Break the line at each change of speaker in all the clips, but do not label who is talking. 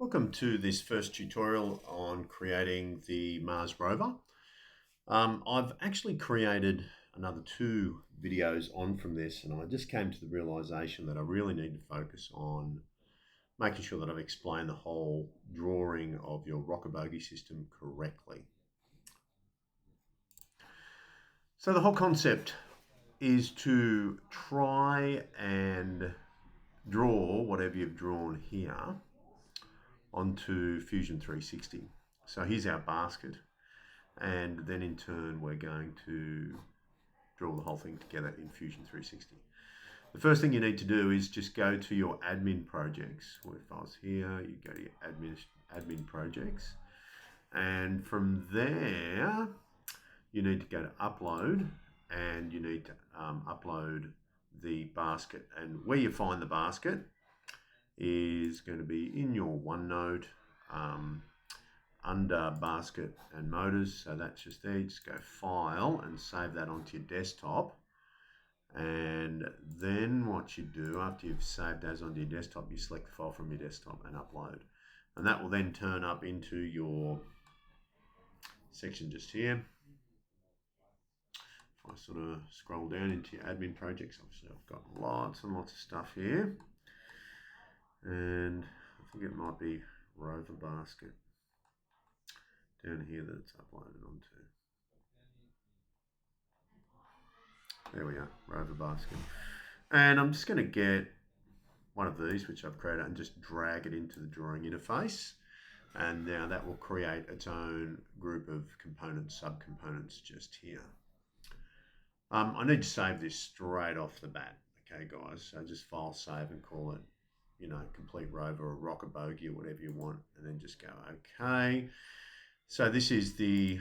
Welcome to this first tutorial on creating the Mars rover. I've actually created another two videos on from this, and I just came to the realization that I really need to focus on making sure that I've explained the whole drawing of your rocker bogie system correctly. So the whole concept is to try and draw whatever you've drawn here onto Fusion 360. So here's our basket, and then in turn we're going to draw the whole thing together in Fusion 360. The first thing you need to do is just go to your admin projects. Well, if I was here, you go to your admin projects, and from there you need to go to upload, and you need to upload the basket. And where you find the basket is going to be in your OneNote under basket and motors. So that's just there. Just go file and save that onto your desktop. And then what you do after you've saved those onto your desktop, you select the file from your desktop and upload. And that will then turn up into your section just here. If I sort of scroll down into your admin projects, obviously I've got lots and lots of stuff here. And I think it might be Rover basket down here that it's uploaded onto. There we are, Rover basket. And I'm just going to get one of these, which I've created, and just drag it into the drawing interface. And now that will create its own group of components, subcomponents just here. I need to save this straight off the bat. Okay, guys, so just file save and call it, complete rover or rocker bogie or whatever you want, and then just go okay. So this is the,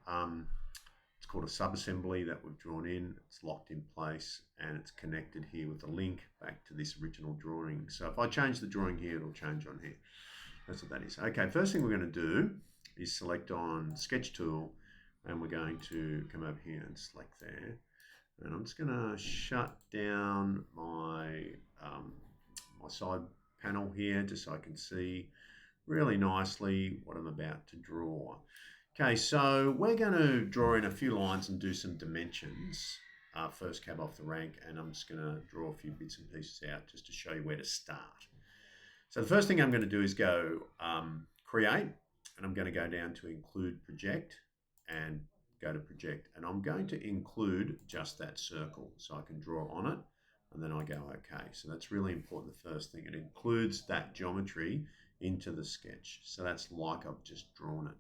it's called a subassembly that we've drawn in. It's locked in place and it's connected here with a link back to this original drawing. So if I change the drawing here, it'll change on here. That's what that is. Okay, first thing we're going to do is select on Sketch Tool, and we're going to come over here and select there. And I'm just going to shut down my my side panel here just so I can see really nicely what I'm about to draw. Okay, so we're going to draw in a few lines and do some dimensions. First cab off the rank, and I'm just going to draw a few bits and pieces out just to show you where to start. So the first thing I'm going to do is go create, and I'm going to go down to include project and go to project, and I'm going to include just that circle so I can draw on it, and then I go okay. So that's really important. The first thing, it includes that geometry into the sketch, so that's like I've just drawn it.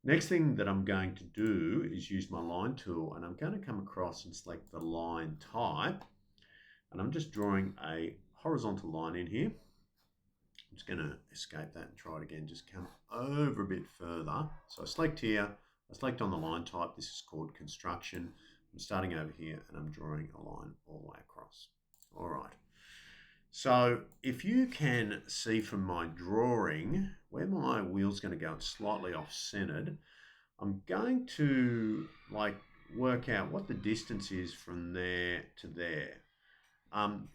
Next thing that I'm going to do is use my line tool, and I'm going to come across and select the line type, and I'm just drawing a horizontal line in here. I'm just going to escape that and try it again. Just come over a bit further. So I select here, I select on the line type. This is called construction. I'm starting over here and I'm drawing a line all the way across. All right. So if you can see from my drawing where my wheel's going to go, it's slightly off-centered. I'm going to work out what the distance is from there to there.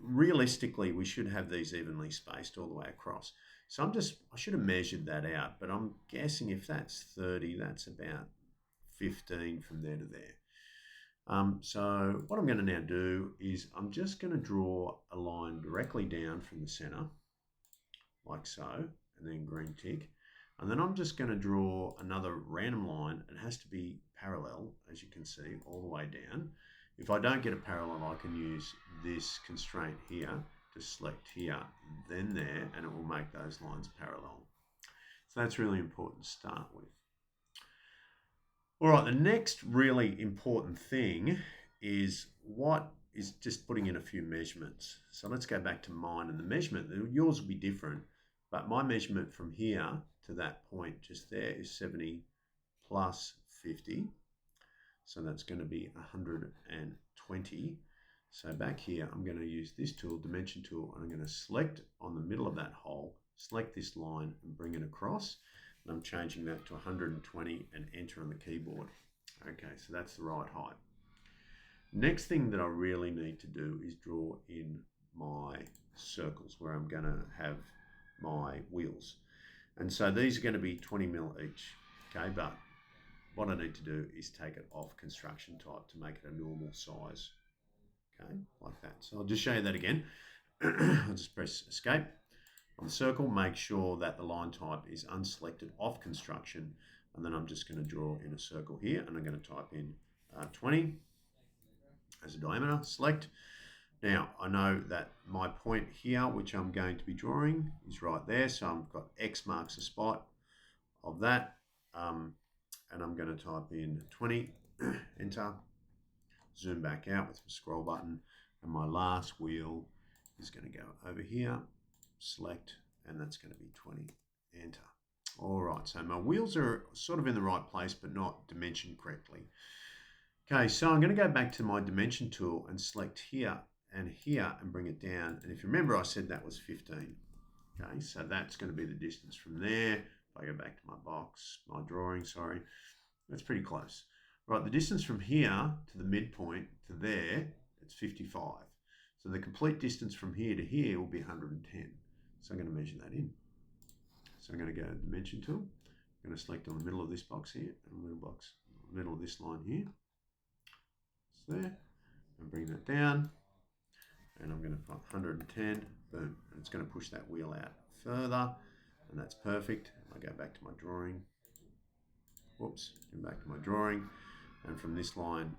Realistically, we should have these evenly spaced all the way across. So I should have measured that out, but I'm guessing if that's 30, that's about 15 from there to there. So what I'm going to now do is I'm just going to draw a line directly down from the center, like so, and then green tick. And then I'm just going to draw another random line. It has to be parallel, as you can see, all the way down. If I don't get a parallel, I can use this constraint here to select here, then there, and it will make those lines parallel. So that's really important to start with. All right, the next really important thing is just putting in a few measurements. So let's go back to mine, and the measurement, yours will be different, but my measurement from here to that point just there is 70 plus 50. So that's going to be 120. So back here, I'm going to use this tool, dimension tool, and I'm going to select on the middle of that hole, select this line and bring it across. And I'm changing that to 120 and enter on the keyboard. Okay, so that's the right height. Next thing that I really need to do is draw in my circles where I'm going to have my wheels. And so these are going to be 20 mil each, okay? But what I need to do is take it off construction type to make it a normal size, okay, like that. So I'll just show you that again. I'll just press escape on the circle, make sure that the line type is unselected off construction, and then I'm just going to draw in a circle here, and I'm going to type in 20 as a diameter, select. Now, I know that my point here, which I'm going to be drawing, is right there. So I've got X marks the spot of that. And I'm going to type in 20, enter, zoom back out with the scroll button. And my last wheel is going to go over here, select, and that's going to be 20, enter. All right, so my wheels are sort of in the right place, but not dimensioned correctly. Okay, so I'm going to go back to my dimension tool and select here and bring it down. And if you remember, I said that was 15. Okay, so that's going to be the distance from there. If I go back to my box, my drawing, sorry, that's pretty close. Right, the distance from here to the midpoint to there, it's 55. So the complete distance from here to here will be 110. So I'm going to measure that in. So I'm going to go to Dimension tool. I'm going to select on the middle of this box here, and middle of this line here. It's there. And bring that down. And I'm going to put 110, boom. And it's going to push that wheel out further, and that's perfect. I go back to my drawing. Whoops, go back to my drawing. And from this line,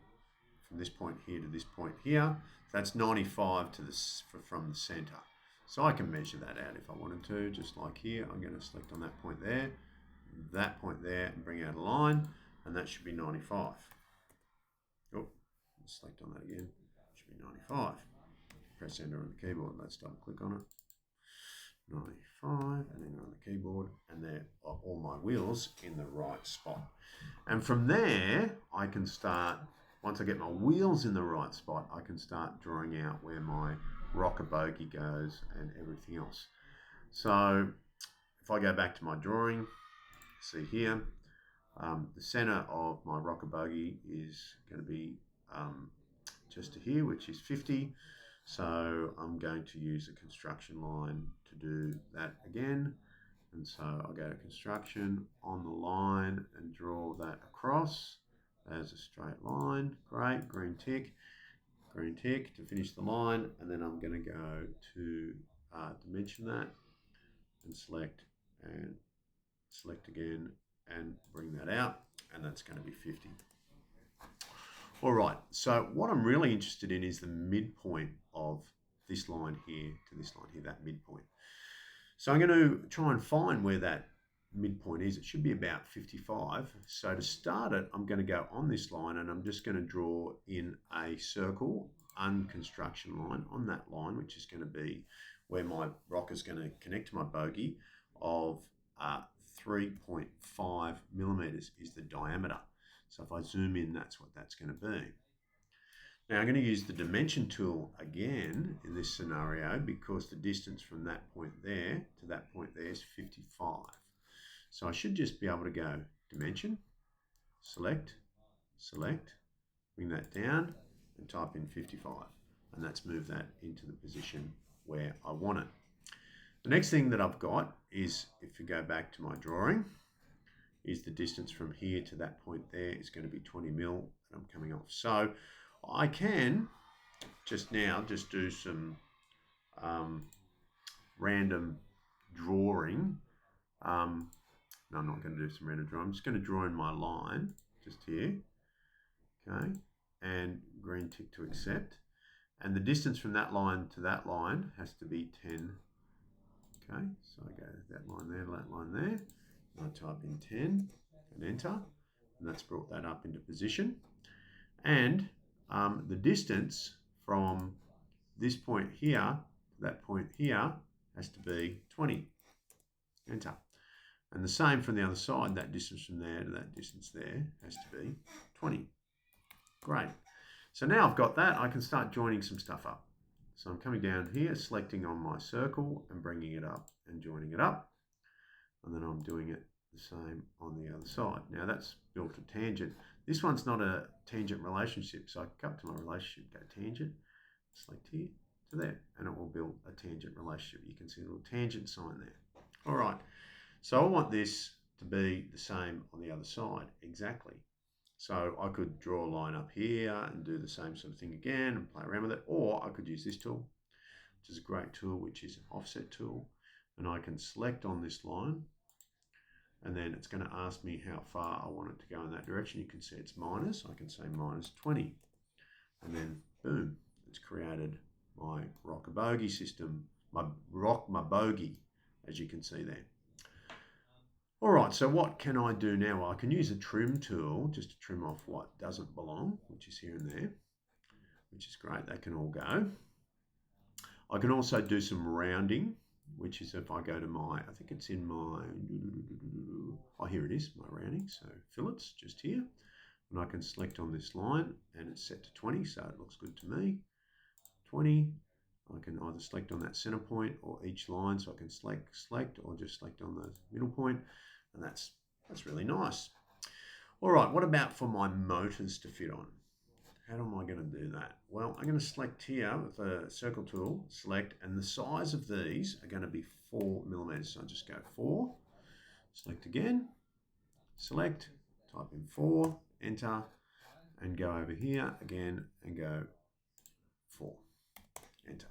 from this point here to this point here, that's 95 to this from the center. So I can measure that out if I wanted to, just like here. I'm going to select on that point there, and bring out a line, and that should be 95. Oh, select on that again, should be 95. Press enter on the keyboard, let's double click on it. 95, and enter on the keyboard, and there are all my wheels in the right spot. And from there, I can start, once I get my wheels in the right spot, I can start drawing out where my rocker bogie goes and everything else. So if I go back to my drawing, see here, the center of my rocker bogie is going to be just to here, which is 50. So I'm going to use a construction line to do that again. And so I'll go to construction on the line and draw that across as a straight line. Great, green tick to finish the line. And then I'm going to go to dimension that and select again and bring that out. And that's going to be 50. All right, so what I'm really interested in is the midpoint of this line here to this line here, that midpoint. So I'm going to try and find where that midpoint is. It should be about 55. So to start it, I'm going to go on this line and I'm just going to draw in a circle, unconstruction line on that line, which is going to be where my rocker is going to connect to my bogie of 3.5 millimeters is the diameter. So if I zoom in, that's what that's going to be. Now I'm going to use the dimension tool again in this scenario because the distance from that point there to that point there is 55. So I should just be able to go dimension, select, bring that down and type in 55. And that's moved that into the position where I want it. The next thing that I've got is, if you go back to my drawing, is the distance from here to that point there is going to be 20 mil, and I'm coming off. So I can just do some random drawing. No, I'm not going to do some random drawing. I'm just going to draw in my line just here, okay, and green tick to accept. And the distance from that line to that line has to be 10. Okay, so I go that line there. I type in 10 and enter, and that's brought that up into position. And the distance from this point here to that point here has to be 20. Enter. And the same from the other side, that distance from there to that distance there has to be 20. Great. So now I've got that, I can start joining some stuff up. So I'm coming down here, selecting on my circle and bringing it up and joining it up. And then I'm doing it the same on the other side. Now that's built a tangent. This one's not a tangent relationship, so I come to my relationship, go tangent, select here to there, and it will build a tangent relationship. You can see a little tangent sign there. All right, so I want this to be the same on the other side, exactly. So I could draw a line up here and do the same sort of thing again and play around with it, or I could use this tool, which is a great tool, which is an offset tool, and I can select on this line, and then it's going to ask me how far I want it to go in that direction. You can see it's minus. I can say minus 20, and then boom, it's created my rocker bogey system, my bogey, as you can see there. All right, so what can I do now? Well, I can use a trim tool just to trim off what doesn't belong, which is here and there, which is great. They can all go. I can also do some rounding, which is if I go to my, I think it's in my, oh, here it is, my rounding. So fillets just here. And I can select on this line and it's set to 20, so it looks good to me. 20. I can either select on that center point or each line, so I can select or just select on the middle point, and that's really nice. All right, what about for my motors to fit on? How am I going to do that? Well, I'm going to select here with the circle tool, select, and the size of these are going to be 4 millimeters. So I just go 4, select again, select, type in 4, enter, and go over here again and go 4, enter.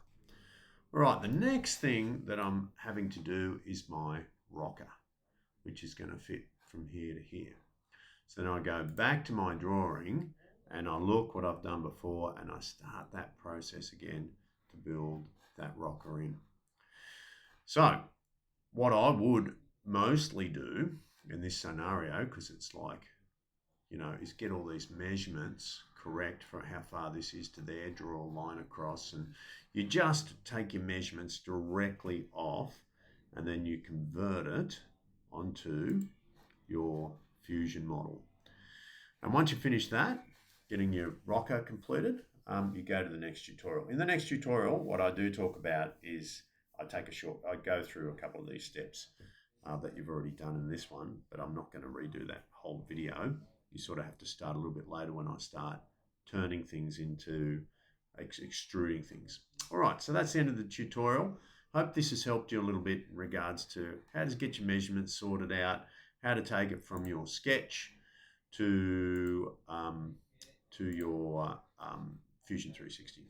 All right, the next thing that I'm having to do is my rocker, which is going to fit from here to here. So then I go back to my drawing and I look what I've done before and I start that process again to build that rocker in. So what I would mostly do in this scenario, because it's like, is get all these measurements correct for how far this is to there, draw a line across, and you just take your measurements directly off and then you convert it onto your fusion model. And once you finish that, getting your rocker completed, you go to the next tutorial. In the next tutorial, what I do talk about is I go through a couple of these steps that you've already done in this one, but I'm not going to redo that whole video. You sort of have to start a little bit later when I start turning things into extruding things. All right, so that's the end of the tutorial. Hope this has helped you a little bit in regards to how to get your measurements sorted out, how to take it from your sketch to your Fusion 360.